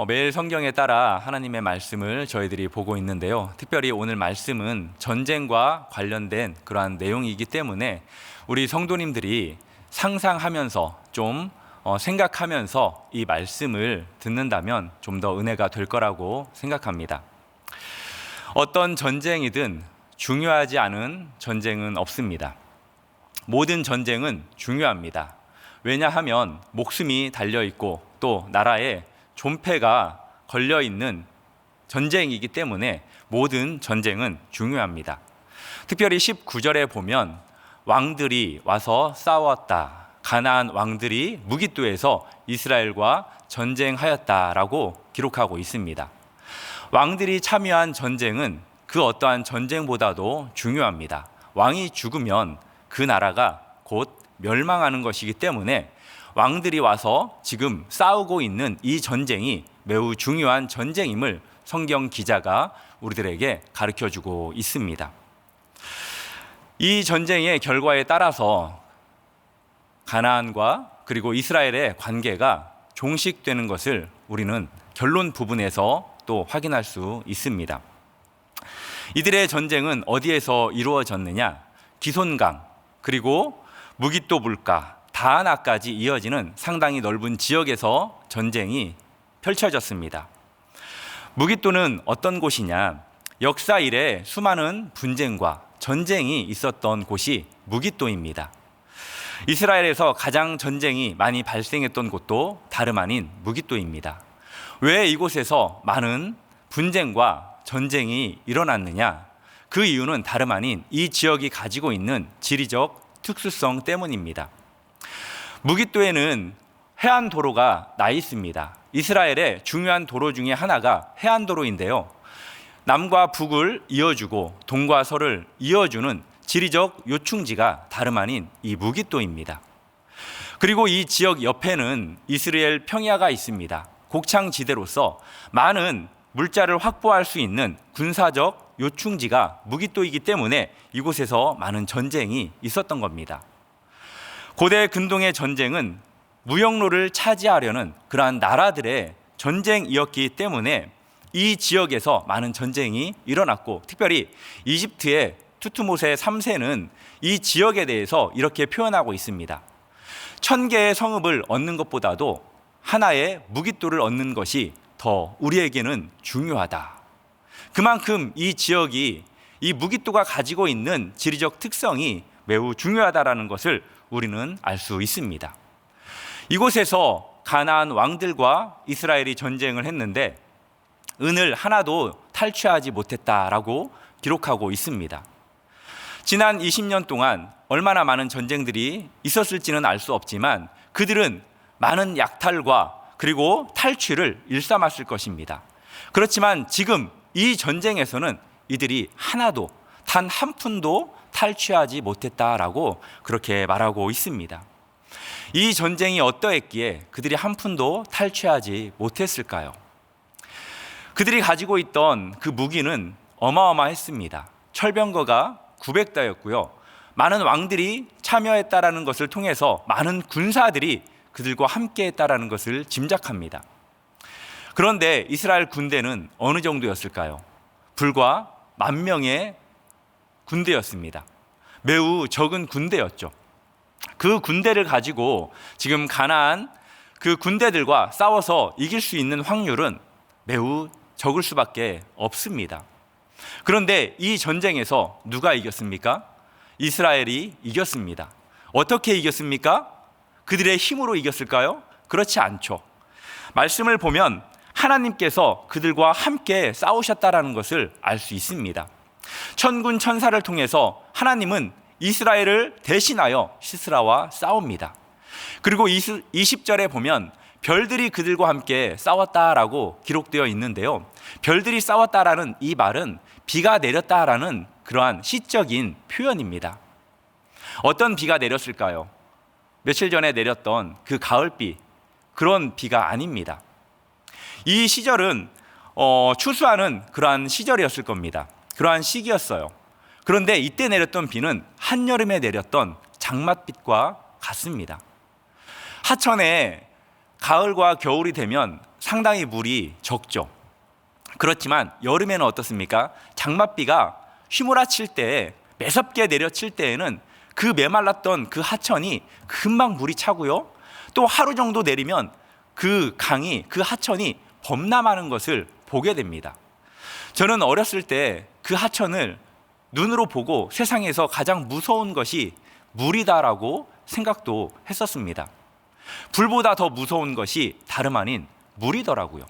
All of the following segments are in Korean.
매일 성경에 따라 하나님의 말씀을 저희들이 보고 있는데요. 특별히 오늘 말씀은 전쟁과 관련된 그러한 내용이기 때문에 우리 성도님들이 상상하면서 좀 생각하면서 이 말씀을 듣는다면 좀 더 은혜가 될 거라고 생각합니다. 어떤 전쟁이든 중요하지 않은 전쟁은 없습니다. 모든 전쟁은 중요합니다. 왜냐하면 목숨이 달려있고 또 나라에 존폐가 걸려있는 전쟁이기 때문에 모든 전쟁은 중요합니다. 특별히 19절에 보면 왕들이 와서 싸웠다. 가나안 왕들이 무깃도에서 이스라엘과 전쟁하였다라고 기록하고 있습니다. 왕들이 참여한 전쟁은 그 어떠한 전쟁보다도 중요합니다. 왕이 죽으면 그 나라가 곧 멸망하는 것이기 때문에 왕들이 와서 지금 싸우고 있는 이 전쟁이 매우 중요한 전쟁임을 성경 기자가 우리들에게 가르쳐주고 있습니다. 이 전쟁의 결과에 따라서 가나안과 그리고 이스라엘의 관계가 종식되는 것을 우리는 결론 부분에서 또 확인할 수 있습니다. 이들의 전쟁은 어디에서 이루어졌느냐? 기손강 그리고 무깃도 물가 다하나까지 이어지는 상당히 넓은 지역에서 전쟁이 펼쳐졌습니다. 무깃도는 어떤 곳이냐? 역사 이래 수많은 분쟁과 전쟁이 있었던 곳이 무깃도입니다. 이스라엘에서 가장 전쟁이 많이 발생했던 곳도 다름 아닌 무깃도입니다. 왜 이곳에서 많은 분쟁과 전쟁이 일어났느냐? 그 이유는 다름 아닌 이 지역이 가지고 있는 지리적 특수성 때문입니다. 무깃도에는 해안도로가 나 있습니다. 이스라엘의 중요한 도로 중에 하나가 해안도로인데요. 남과 북을 이어주고 동과 서를 이어주는 지리적 요충지가 다름 아닌 이 무깃도입니다. 그리고 이 지역 옆에는 이스라엘 평야가 있습니다. 곡창지대로서 많은 물자를 확보할 수 있는 군사적 요충지가 무깃도이기 때문에 이곳에서 많은 전쟁이 있었던 겁니다. 고대 근동의 전쟁은 무역로를 차지하려는 그러한 나라들의 전쟁이었기 때문에 이 지역에서 많은 전쟁이 일어났고, 특별히 이집트의 투트모세 3세는 이 지역에 대해서 이렇게 표현하고 있습니다. 1000개의 성읍을 얻는 것보다도 하나의 무깃도를 얻는 것이 더 우리에게는 중요하다. 그만큼 이 지역이 이 무깃도가 가지고 있는 지리적 특성이 매우 중요하다라는 것을 우리는 알 수 있습니다. 이곳에서 가나안 왕들과 이스라엘이 전쟁을 했는데 은을 하나도 탈취하지 못했다라고 기록하고 있습니다. 지난 20년 동안 얼마나 많은 전쟁들이 있었을지는 알 수 없지만 그들은 많은 약탈과 그리고 탈취를 일삼았을 것입니다. 그렇지만 지금 이 전쟁에서는 이들이 하나도 단 한 푼도 탈취하지 못했다라고 그렇게 말하고 있습니다. 이 전쟁이 어떠했기에 그들이 한 푼도 탈취하지 못했을까요? 그들이 가지고 있던 그 무기는 어마어마했습니다. 철병거가 900대였고요. 많은 왕들이 참여했다라는 것을 통해서 많은 군사들이 그들과 함께 했다라는 것을 짐작합니다. 그런데 이스라엘 군대는 어느 정도였을까요? 불과 10,000명의 군대였습니다. 매우 적은 군대였죠. 그 군대를 가지고 지금 가나안 그 군대들과 싸워서 이길 수 있는 확률은 매우 적을 수밖에 없습니다. 그런데 이 전쟁에서 누가 이겼습니까? 이스라엘이 이겼습니다. 어떻게 이겼습니까? 그들의 힘으로 이겼을까요? 그렇지 않죠. 말씀을 보면 하나님께서 그들과 함께 싸우셨다라는 것을 알 수 있습니다. 천군 천사를 통해서 하나님은 이스라엘을 대신하여 시스라와 싸웁니다. 그리고 20절에 보면 별들이 그들과 함께 싸웠다라고 기록되어 있는데요. 별들이 싸웠다라는 이 말은 비가 내렸다라는 그러한 시적인 표현입니다. 어떤 비가 내렸을까요? 며칠 전에 내렸던 그 가을비, 그런 비가 아닙니다. 이 시절은 추수하는 그러한 시절이었을 겁니다. 그러한 시기였어요. 그런데 이때 내렸던 비는 한여름에 내렸던 장맛빛과 같습니다. 하천에 가을과 겨울이 되면 상당히 물이 적죠. 그렇지만 여름에는 어떻습니까? 장맛비가 휘몰아칠 때, 매섭게 내려칠 때에는 그 메말랐던 그 하천이 금방 물이 차고요. 또 하루 정도 내리면 그 강이, 그 하천이 범람하는 것을 보게 됩니다. 저는 어렸을 때 그 하천을 눈으로 보고 세상에서 가장 무서운 것이 물이다라고 생각도 했었습니다. 불보다 더 무서운 것이 다름 아닌 물이더라고요.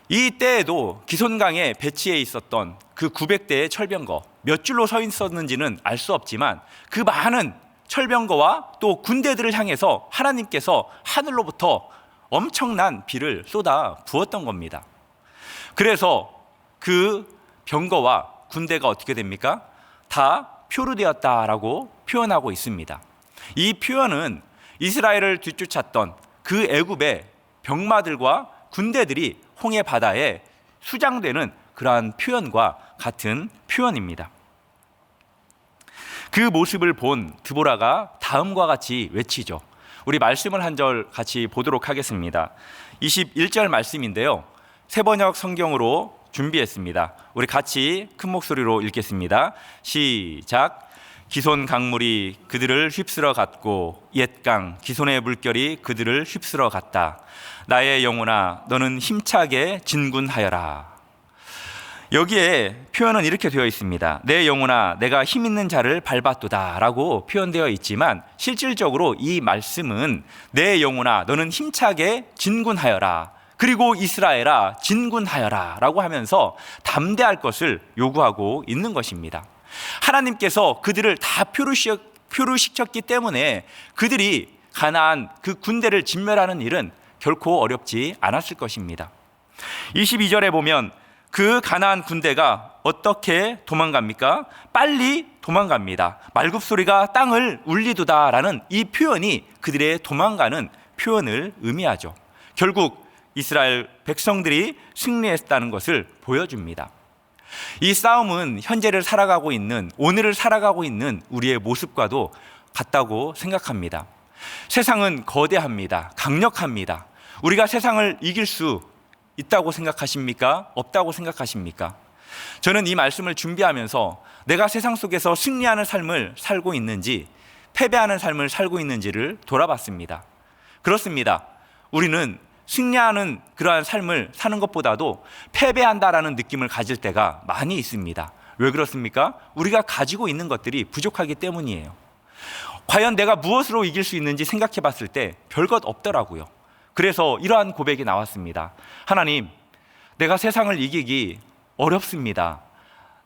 이 때에도 기손강에 배치해 있었던 그 900대의 철병거, 몇 줄로 서 있었는지는 알 수 없지만 그 많은 철병거와 또 군대들을 향해서 하나님께서 하늘로부터 엄청난 비를 쏟아 부었던 겁니다. 그래서 그 병거와 군대가 어떻게 됩니까? 다 표류되었다라고 표현하고 있습니다. 이 표현은 이스라엘을 뒤쫓았던 그 애굽의 병마들과 군대들이 홍해 바다에 수장되는 그러한 표현과 같은 표현입니다. 그 모습을 본 드보라가 다음과 같이 외치죠. 우리 말씀을 한 절 같이 보도록 하겠습니다. 21절 말씀인데요, 새번역 성경으로 준비했습니다. 우리 같이 큰 목소리로 읽겠습니다. 시작. 기손 강물이 그들을 휩쓸어 갔고 옛강 기손의 물결이 그들을 휩쓸어 갔다. 나의 영혼아 너는 힘차게 진군하여라. 여기에 표현은 이렇게 되어 있습니다. 내 영혼아 내가 힘 있는 자를 밟았도다 라고 표현되어 있지만 실질적으로 이 말씀은 내 영혼아 너는 힘차게 진군하여라, 그리고 이스라엘아 진군하여라 라고 하면서 담대할 것을 요구하고 있는 것입니다. 하나님께서 그들을 다 표류시켰기 때문에 그들이 가나안 그 군대를 진멸하는 일은 결코 어렵지 않았을 것입니다. 22절에 보면 그 가나안 군대가 어떻게 도망갑니까? 빨리 도망갑니다. 말굽소리가 땅을 울리도다라는 이 표현이 그들의 도망가는 표현을 의미하죠. 결국 이스라엘 백성들이 승리했다는 것을 보여줍니다. 이 싸움은 현재를 살아가고 있는, 오늘을 살아가고 있는 우리의 모습과도 같다고 생각합니다. 세상은 거대합니다. 강력합니다. 우리가 세상을 이길 수 있다고 생각하십니까? 없다고 생각하십니까? 저는 이 말씀을 준비하면서 내가 세상 속에서 승리하는 삶을 살고 있는지 패배하는 삶을 살고 있는지를 돌아봤습니다. 그렇습니다. 우리는 승리하는 그러한 삶을 사는 것보다도 패배한다라는 느낌을 가질 때가 많이 있습니다. 왜 그렇습니까? 우리가 가지고 있는 것들이 부족하기 때문이에요. 과연 내가 무엇으로 이길 수 있는지 생각해 봤을 때 별것 없더라고요. 그래서 이러한 고백이 나왔습니다. 하나님, 내가 세상을 이기기 어렵습니다.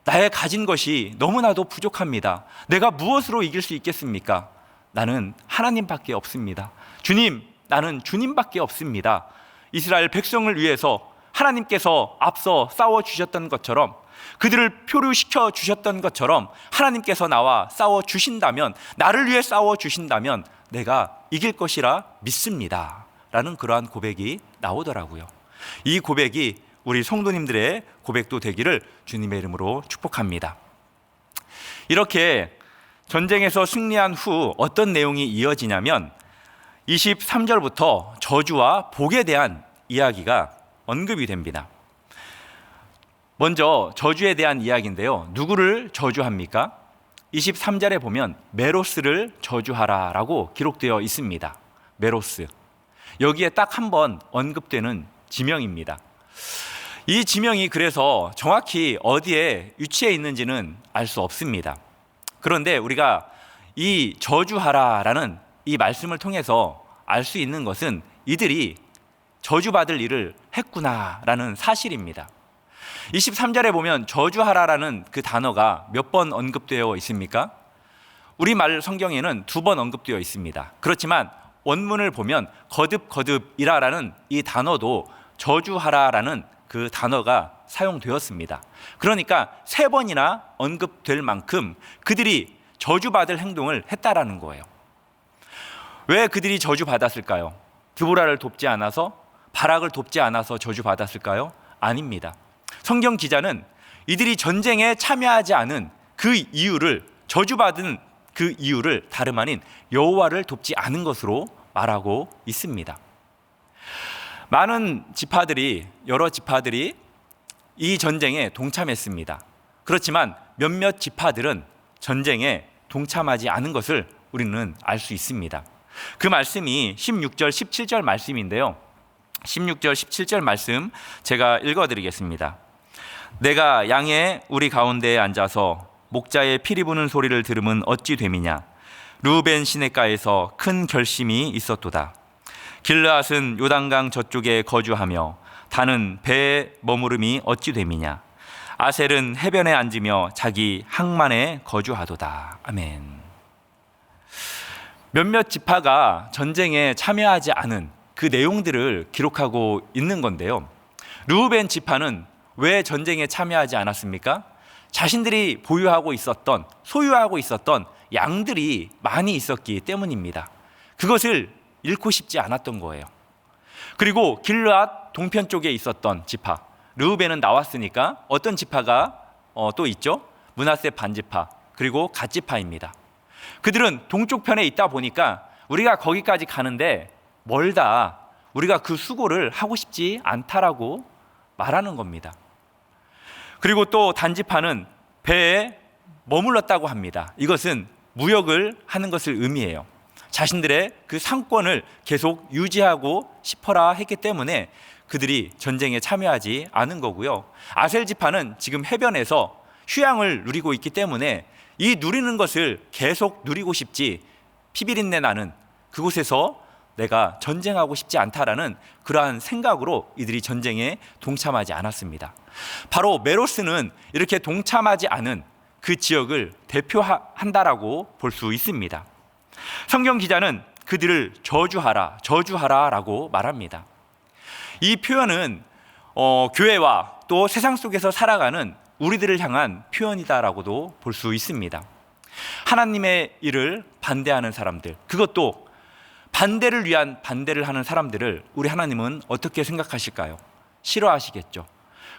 나의 가진 것이 너무나도 부족합니다. 내가 무엇으로 이길 수 있겠습니까? 나는 하나님밖에 없습니다. 주님, 나는 주님밖에 없습니다. 이스라엘 백성을 위해서 하나님께서 앞서 싸워주셨던 것처럼, 그들을 표류시켜 주셨던 것처럼 하나님께서 나와 싸워주신다면, 나를 위해 싸워주신다면 내가 이길 것이라 믿습니다 라는 그러한 고백이 나오더라고요. 이 고백이 우리 성도님들의 고백도 되기를 주님의 이름으로 축복합니다. 이렇게 전쟁에서 승리한 후 어떤 내용이 이어지냐면 23절부터 저주와 복에 대한 이야기가 언급이 됩니다. 먼저 저주에 대한 이야기인데요, 누구를 저주합니까? 23절에 보면 메로스를 저주하라 라고 기록되어 있습니다. 메로스, 여기에 딱 한 번 언급되는 지명입니다. 이 지명이 그래서 정확히 어디에 위치해 있는지는 알 수 없습니다. 그런데 우리가 이 저주하라라는 이 말씀을 통해서 알 수 있는 것은 이들이 저주받을 일을 했구나라는 사실입니다. 23절에 보면 저주하라라는 그 단어가 몇 번 언급되어 있습니까? 우리말 성경에는 2번 언급되어 있습니다. 그렇지만 원문을 보면 거듭이라라는 이 단어도 저주하라라는 그 단어가 사용되었습니다. 그러니까 3번이나 언급될 만큼 그들이 저주받을 행동을 했다라는 거예요. 왜 그들이 저주받았을까요? 드보라를 돕지 않아서, 바락을 돕지 않아서 저주받았을까요? 아닙니다. 성경 기자는 이들이 전쟁에 참여하지 않은 그 이유를, 저주받은 그 이유를 다름 아닌 여호와를 돕지 않은 것으로 말하고 있습니다. 많은 지파들이, 여러 지파들이 이 전쟁에 동참했습니다. 그렇지만 몇몇 지파들은 전쟁에 동참하지 않은 것을 우리는 알 수 있습니다. 그 말씀이 16절, 17절 말씀인데요. 16절, 17절 말씀 제가 읽어드리겠습니다. 내가 양의 우리 가운데에 앉아서 목자의 피리 부는 소리를 들으면 어찌 됨이냐. 르우벤 시냇가에서 큰 결심이 있었도다. 길르앗은 요단강 저쪽에 거주하며 단은 배에 머무름이 어찌 됨이냐. 아셀은 해변에 앉으며 자기 항만에 거주하도다. 아멘. 몇몇 지파가 전쟁에 참여하지 않은 그 내용들을 기록하고 있는 건데요. 르우벤 지파는 왜 전쟁에 참여하지 않았습니까? 자신들이 보유하고 있었던, 소유하고 있었던 양들이 많이 있었기 때문입니다. 그것을 잃고 싶지 않았던 거예요. 그리고 길르앗 동편 쪽에 있었던 지파, 르우벤은 나왔으니까 어떤 지파가 또 있죠? 므낫세 반지파, 그리고 갓지파입니다. 그들은 동쪽 편에 있다 보니까 우리가 거기까지 가는데 멀다, 우리가 그 수고를 하고 싶지 않다라고 말하는 겁니다. 그리고 또 단지파는 배에 머물렀다고 합니다. 이것은 무역을 하는 것을 의미해요. 자신들의 그 상권을 계속 유지하고 싶어라 했기 때문에 그들이 전쟁에 참여하지 않은 거고요. 아셀 지파는 지금 해변에서 휴양을 누리고 있기 때문에 이 누리는 것을 계속 누리고 싶지, 피비린내 나는 그곳에서 내가 전쟁하고 싶지 않다라는 그러한 생각으로 이들이 전쟁에 동참하지 않았습니다. 바로 메로스는 이렇게 동참하지 않은 그 지역을 대표한다라고 볼 수 있습니다. 성경 기자는 그들을 저주하라, 저주하라라고 말합니다. 이 표현은 교회와 또 세상 속에서 살아가는 우리들을 향한 표현이다라고도 볼 수 있습니다. 하나님의 일을 반대하는 사람들, 그것도 반대를 위한 반대를 하는 사람들을 우리 하나님은 어떻게 생각하실까요? 싫어하시겠죠.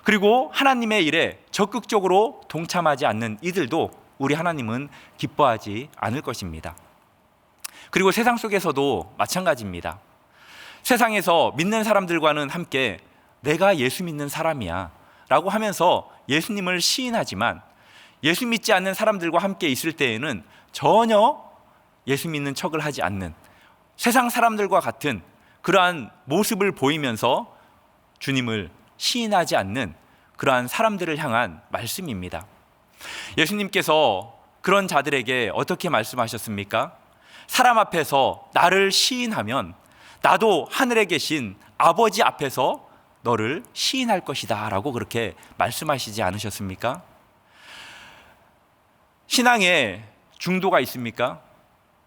그리고 하나님의 일에 적극적으로 동참하지 않는 이들도 우리 하나님은 기뻐하지 않을 것입니다. 그리고 세상 속에서도 마찬가지입니다. 세상에서 믿는 사람들과는 함께 내가 예수 믿는 사람이야 라고 하면서 예수님을 시인하지만 예수 믿지 않는 사람들과 함께 있을 때에는 전혀 예수 믿는 척을 하지 않는 세상 사람들과 같은 그러한 모습을 보이면서 주님을 시인하지 않는 그러한 사람들을 향한 말씀입니다. 예수님께서 그런 자들에게 어떻게 말씀하셨습니까? 사람 앞에서 나를 시인하면 나도 하늘에 계신 아버지 앞에서 너를 시인할 것이다 라고 그렇게 말씀하시지 않으셨습니까? 신앙에 중도가 있습니까?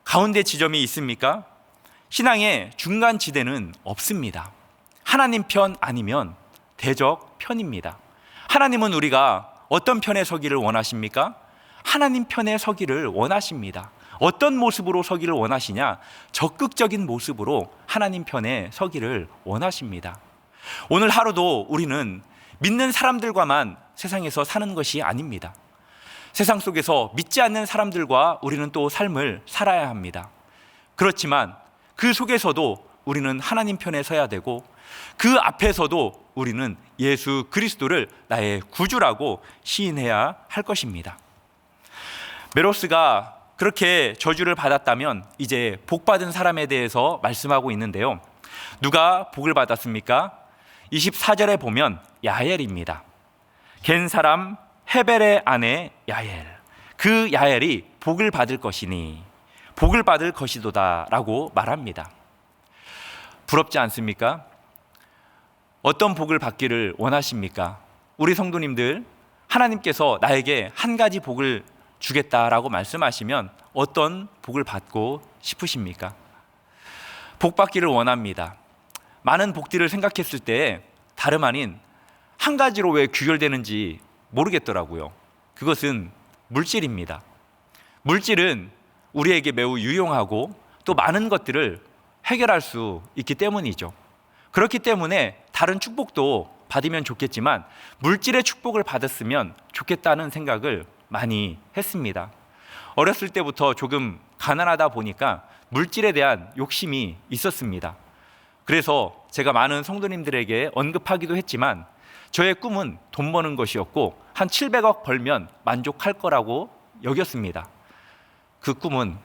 가운데 지점이 있습니까? 신앙의 중간 지대는 없습니다. 하나님 편 아니면 대적 편입니다. 하나님은 우리가 어떤 편에 서기를 원하십니까? 하나님 편에 서기를 원하십니다. 어떤 모습으로 서기를 원하시냐? 적극적인 모습으로 하나님 편에 서기를 원하십니다. 오늘 하루도 우리는 믿는 사람들과만 세상에서 사는 것이 아닙니다. 세상 속에서 믿지 않는 사람들과 우리는 또 삶을 살아야 합니다. 그렇지만 그 속에서도 우리는 하나님 편에 서야 되고 그 앞에서도 우리는 예수 그리스도를 나의 구주라고 시인해야 할 것입니다. 메로스가 그렇게 저주를 받았다면 이제 복받은 사람에 대해서 말씀하고 있는데요. 누가 복을 받았습니까? 24절에 보면 야엘입니다. 겐 사람 헤벨의 아내 야엘, 그 야엘이 복을 받을 것이니 복을 받을 것이도다 라고 말합니다. 부럽지 않습니까? 어떤 복을 받기를 원하십니까? 우리 성도님들, 하나님께서 나에게 한 가지 복을 주겠다라고 말씀하시면 어떤 복을 받고 싶으십니까? 복 받기를 원합니다. 많은 복들을 생각했을 때 다름 아닌 한 가지로 왜 귀결되는지 모르겠더라고요. 그것은 물질입니다. 물질은 우리에게 매우 유용하고 또 많은 것들을 해결할 수 있기 때문이죠. 그렇기 때문에 다른 축복도 받으면 좋겠지만 물질의 축복을 받았으면 좋겠다는 생각을 많이 했습니다. 어렸을 때부터 조금 가난하다 보니까 물질에 대한 욕심이 있었습니다. 그래서 제가 많은 성도님들에게 언급하기도 했지만 저의 꿈은 돈 버는 것이었고 한 700억 벌면 만족할 거라고 여겼습니다. 그 꿈은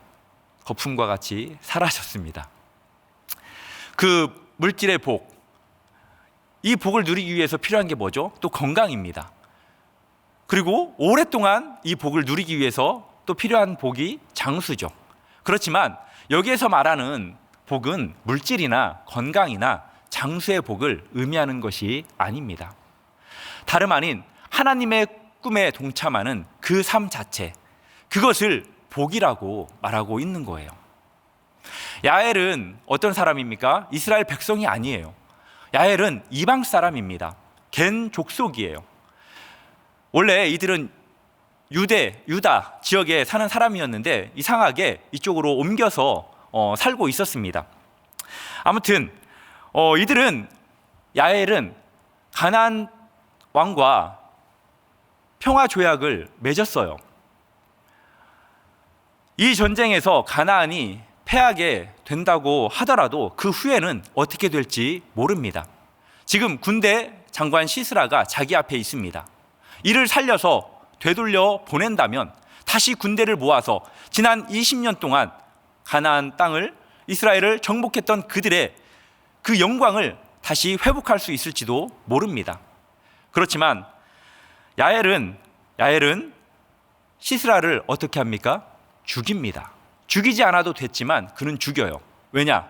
거품과 같이 사라졌습니다. 그 물질의 복, 이 복을 누리기 위해서 필요한 게 뭐죠? 또 건강입니다. 그리고 오랫동안 이 복을 누리기 위해서 또 필요한 복이 장수죠. 그렇지만 여기에서 말하는 복은 물질이나 건강이나 장수의 복을 의미하는 것이 아닙니다. 다름 아닌 하나님의 꿈에 동참하는 그 삶 자체, 그것을 복이라고 말하고 있는 거예요. 야엘은 어떤 사람입니까? 이스라엘 백성이 아니에요. 야엘은 이방 사람입니다. 겐 족속이에요. 원래 이들은 유다 지역에 사는 사람이었는데 이상하게 이쪽으로 옮겨서 살고 있었습니다. 아무튼 야엘은 가나안 왕과 평화 조약을 맺었어요. 이 전쟁에서 가나안이 패하게 된다고 하더라도 그 후에는 어떻게 될지 모릅니다. 지금 군대 장관 시스라가 자기 앞에 있습니다. 이를 살려서 되돌려 보낸다면 다시 군대를 모아서 지난 20년 동안 가나안 땅을, 이스라엘을 정복했던 그들의 그 영광을 다시 회복할 수 있을지도 모릅니다. 그렇지만 야엘은 시스라를 어떻게 합니까? 죽입니다. 죽이지 않아도 됐지만 그는 죽여요. 왜냐?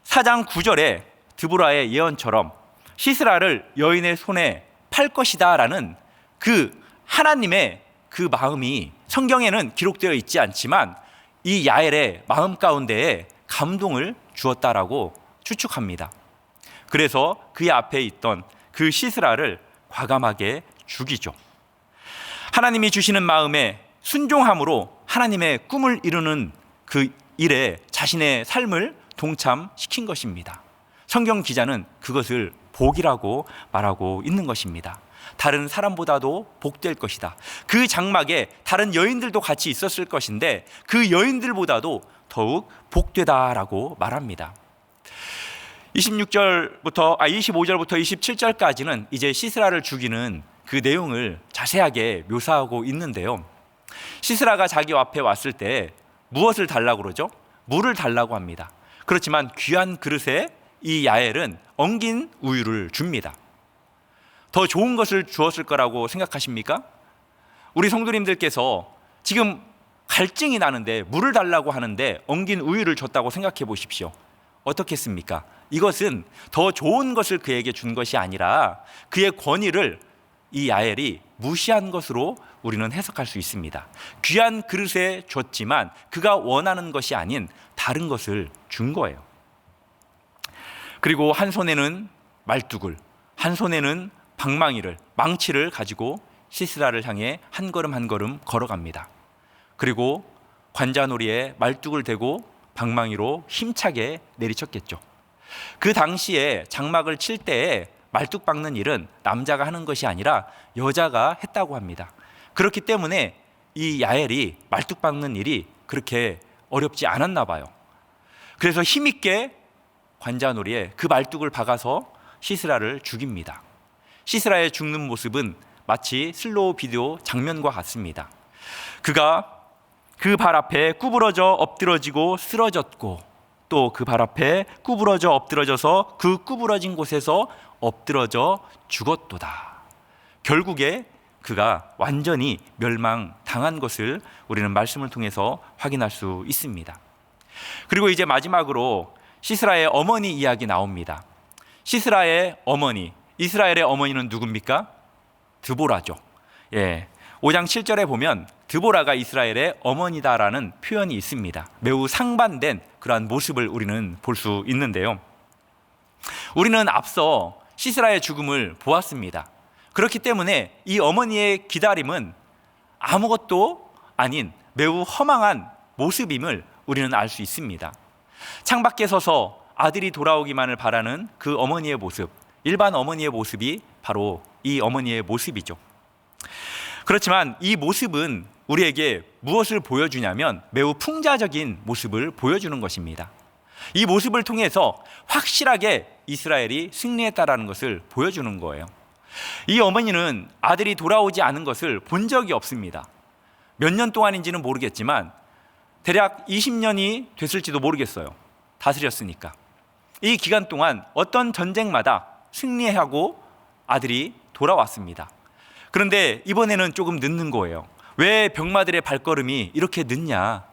4장 9절에 드보라의 예언처럼 시스라를 여인의 손에 팔 것이다 라는 그 하나님의 그 마음이 성경에는 기록되어 있지 않지만 이 야엘의 마음 가운데에 감동을 주었다라고 추측합니다. 그래서 그의 앞에 있던 그 시스라를 과감하게 죽이죠. 하나님이 주시는 마음에 순종함으로 하나님의 꿈을 이루는 그 일에 자신의 삶을 동참시킨 것입니다. 성경 기자는 그것을 복이라고 말하고 있는 것입니다. 다른 사람보다도 복될 것이다. 그 장막에 다른 여인들도 같이 있었을 것인데 그 여인들보다도 더욱 복되다라고 말합니다. 25절부터 27절까지는 이제 시스라를 죽이는 그 내용을 자세하게 묘사하고 있는데요. 시스라가 자기 앞에 왔을 때 무엇을 달라고 그러죠? 물을 달라고 합니다. 그렇지만 귀한 그릇에 이 야엘은 엉긴 우유를 줍니다. 더 좋은 것을 주었을 거라고 생각하십니까? 우리 성도님들께서 지금 갈증이 나는데 물을 달라고 하는데 엉긴 우유를 줬다고 생각해 보십시오. 어떻겠습니까? 이것은 더 좋은 것을 그에게 준 것이 아니라 그의 권위를 이 야엘이 무시한 것으로 우리는 해석할 수 있습니다. 귀한 그릇에 줬지만 그가 원하는 것이 아닌 다른 것을 준 거예요. 그리고 한 손에는 말뚝을, 한 손에는 방망이를, 망치를 가지고 시스라를 향해 한 걸음 한 걸음 걸어갑니다. 그리고 관자놀이에 말뚝을 대고 방망이로 힘차게 내리쳤겠죠. 그 당시에 장막을 칠 때에 말뚝 박는 일은 남자가 하는 것이 아니라 여자가 했다고 합니다. 그렇기 때문에 이 야엘이 말뚝 박는 일이 그렇게 어렵지 않았나 봐요. 그래서 힘있게 관자놀이에 그 말뚝을 박아서 시스라를 죽입니다. 시스라의 죽는 모습은 마치 슬로우 비디오 장면과 같습니다. 그가 그 발 앞에 구부러져 엎드러지고 쓰러졌고 또 그 발 앞에 구부러져 엎드러져서 그 구부러진 곳에서 엎드러져 죽었도다. 결국에 그가 완전히 멸망당한 것을 우리는 말씀을 통해서 확인할 수 있습니다. 그리고 이제 마지막으로 시스라의 어머니 이야기 나옵니다. 시스라의 어머니, 이스라엘의 어머니는 누굽니까? 드보라죠. 5장 7절에 보면 드보라가 이스라엘의 어머니다라는 표현이 있습니다. 매우 상반된 그러한 모습을 우리는 볼 수 있는데요. 우리는 앞서 시스라의 죽음을 보았습니다. 그렇기 때문에 이 어머니의 기다림은 아무것도 아닌 매우 허망한 모습임을 우리는 알 수 있습니다. 창밖에 서서 아들이 돌아오기만을 바라는 그 어머니의 모습, 일반 어머니의 모습이 바로 이 어머니의 모습이죠. 그렇지만 이 모습은 우리에게 무엇을 보여주냐면 매우 풍자적인 모습을 보여주는 것입니다. 이 모습을 통해서 확실하게 이스라엘이 승리했다라는 것을 보여주는 거예요. 이 어머니는 아들이 돌아오지 않은 것을 본 적이 없습니다. 몇 년 동안인지는 모르겠지만 대략 20년이 됐을지도 모르겠어요. 다스렸으니까. 이 기간 동안 어떤 전쟁마다 승리하고 아들이 돌아왔습니다. 그런데 이번에는 조금 늦는 거예요. 왜 병마들의 발걸음이 이렇게 늦냐?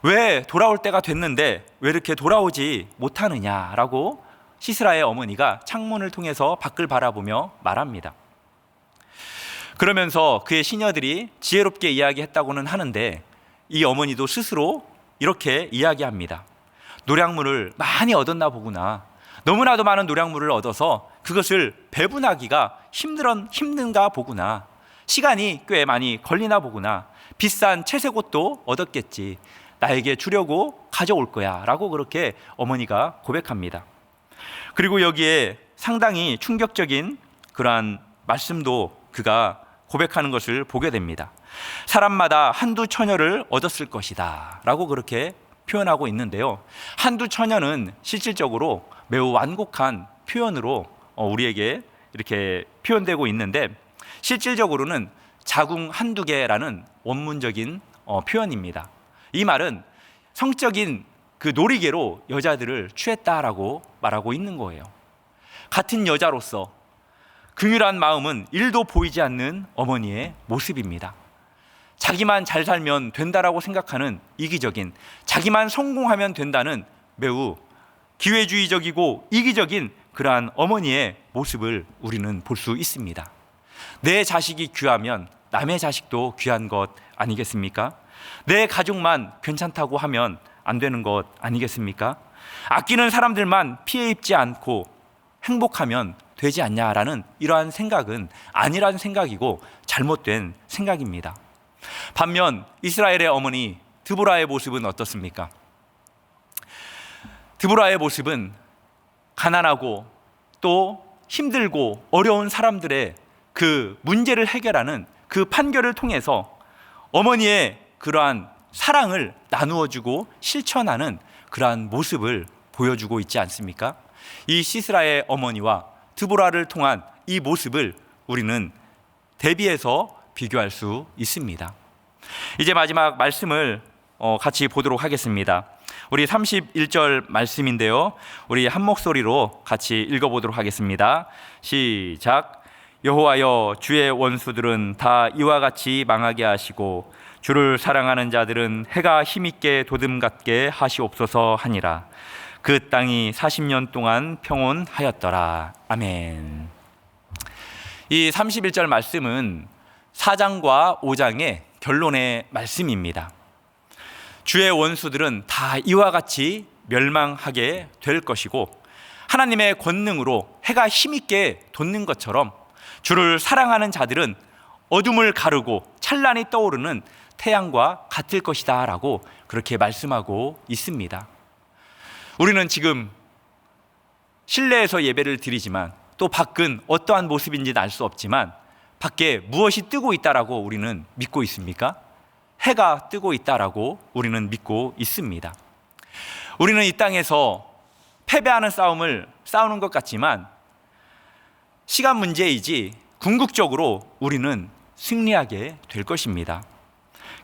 왜 돌아올 때가 됐는데 왜 이렇게 돌아오지 못하느냐라고 시스라의 어머니가 창문을 통해서 밖을 바라보며 말합니다. 그러면서 그의 시녀들이 지혜롭게 이야기했다고는 하는데 이 어머니도 스스로 이렇게 이야기합니다. 노량물을 많이 얻었나 보구나. 너무나도 많은 노량물을 얻어서 그것을 배분하기가 힘든가 보구나. 시간이 꽤 많이 걸리나 보구나. 비싼 채색옷도 얻었겠지. 나에게 주려고 가져올 거야 라고 그렇게 어머니가 고백합니다. 그리고 여기에 상당히 충격적인 그러한 말씀도 그가 고백하는 것을 보게 됩니다. 사람마다 한두 처녀를 얻었을 것이다 라고 그렇게 표현하고 있는데요. 한두 처녀는 실질적으로 매우 완곡한 표현으로 우리에게 이렇게 표현되고 있는데 실질적으로는 자궁 한두 개라는 원문적인 표현입니다. 이 말은 성적인 그 놀이개로 여자들을 취했다라고 말하고 있는 거예요. 같은 여자로서 긍휼한 마음은 1도 보이지 않는 어머니의 모습입니다. 자기만 잘 살면 된다라고 생각하는 이기적인, 자기만 성공하면 된다는 매우 기회주의적이고 이기적인 그러한 어머니의 모습을 우리는 볼 수 있습니다. 내 자식이 귀하면 남의 자식도 귀한 것 아니겠습니까? 내 가족만 괜찮다고 하면 안 되는 것 아니겠습니까? 아끼는 사람들만 피해 입지 않고 행복하면 되지 않냐라는 이러한 생각은 아니라는 생각이고 잘못된 생각입니다. 반면 이스라엘의 어머니 드보라의 모습은 어떻습니까? 드보라의 모습은 가난하고 또 힘들고 어려운 사람들의 그 문제를 해결하는 그 판결을 통해서 어머니의 그러한 사랑을 나누어주고 실천하는 그러한 모습을 보여주고 있지 않습니까? 이 시스라의 어머니와 드보라를 통한 이 모습을 우리는 대비해서 비교할 수 있습니다. 이제 마지막 말씀을 같이 보도록 하겠습니다. 우리 31절 말씀인데요. 우리 한 목소리로 같이 읽어보도록 하겠습니다. 시작. 여호와여, 주의 원수들은 다 이와 같이 망하게 하시고 주를 사랑하는 자들은 해가 힘있게 도듬같게 하시옵소서 하니라. 그 땅이 40년 동안 평온하였더라. 아멘. 이 31절 말씀은 4장과 5장의 결론의 말씀입니다. 주의 원수들은 다 이와 같이 멸망하게 될 것이고 하나님의 권능으로 해가 힘있게 돋는 것처럼 주를 사랑하는 자들은 어둠을 가르고 찬란히 떠오르는 태양과 같을 것이다 라고 그렇게 말씀하고 있습니다. 우리는 지금 실내에서 예배를 드리지만 또 밖은 어떠한 모습인지는 알 수 없지만 밖에 무엇이 뜨고 있다라고 우리는 믿고 있습니까? 해가 뜨고 있다라고 우리는 믿고 있습니다. 우리는 이 땅에서 패배하는 싸움을 싸우는 것 같지만 시간 문제이지 궁극적으로 우리는 승리하게 될 것입니다.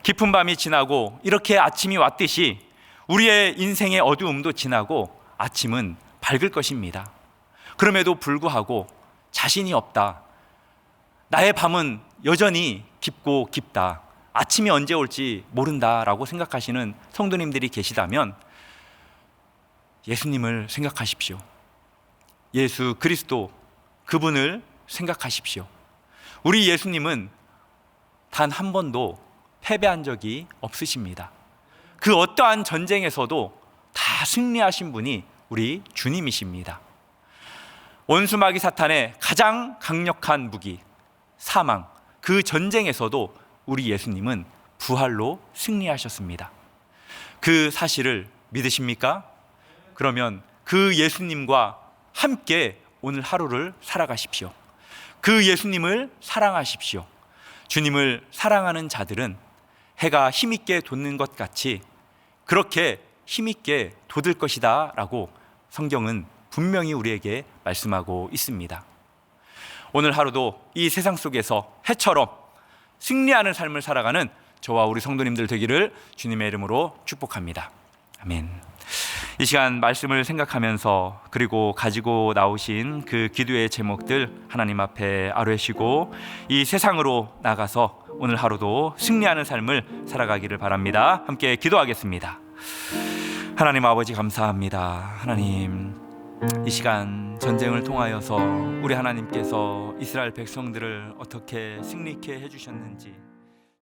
깊은 밤이 지나고 이렇게 아침이 왔듯이 우리의 인생의 어두움도 지나고 아침은 밝을 것입니다. 그럼에도 불구하고 자신이 없다. 나의 밤은 여전히 깊고 깊다. 아침이 언제 올지 모른다라고 생각하시는 성도님들이 계시다면 예수님을 생각하십시오. 예수 그리스도 그분을 생각하십시오. 우리 예수님은 단 한 번도 패배한 적이 없으십니다. 그 어떠한 전쟁에서도 다 승리하신 분이 우리 주님이십니다. 원수마귀 사탄의 가장 강력한 무기 사망, 그 전쟁에서도 우리 예수님은 부활로 승리하셨습니다. 그 사실을 믿으십니까? 그러면 그 예수님과 함께 오늘 하루를 살아가십시오. 그 예수님을 사랑하십시오. 주님을 사랑하는 자들은 해가 힘있게 돋는 것 같이 그렇게 힘있게 돋을 것이다 라고 성경은 분명히 우리에게 말씀하고 있습니다. 오늘 하루도 이 세상 속에서 해처럼 승리하는 삶을 살아가는 저와 우리 성도님들 되기를 주님의 이름으로 축복합니다. 아멘. 이 시간 말씀을 생각하면서 그리고 가지고 나오신 그 기도의 제목들 하나님 앞에 아뢰시고 이 세상으로 나가서 오늘 하루도 승리하는 삶을 살아가기를 바랍니다. 함께 기도하겠습니다. 하나님 아버지 감사합니다. 하나님, 이 시간 전쟁을 통하여서 우리 하나님께서 이스라엘 백성들을 어떻게 승리케 해주셨는지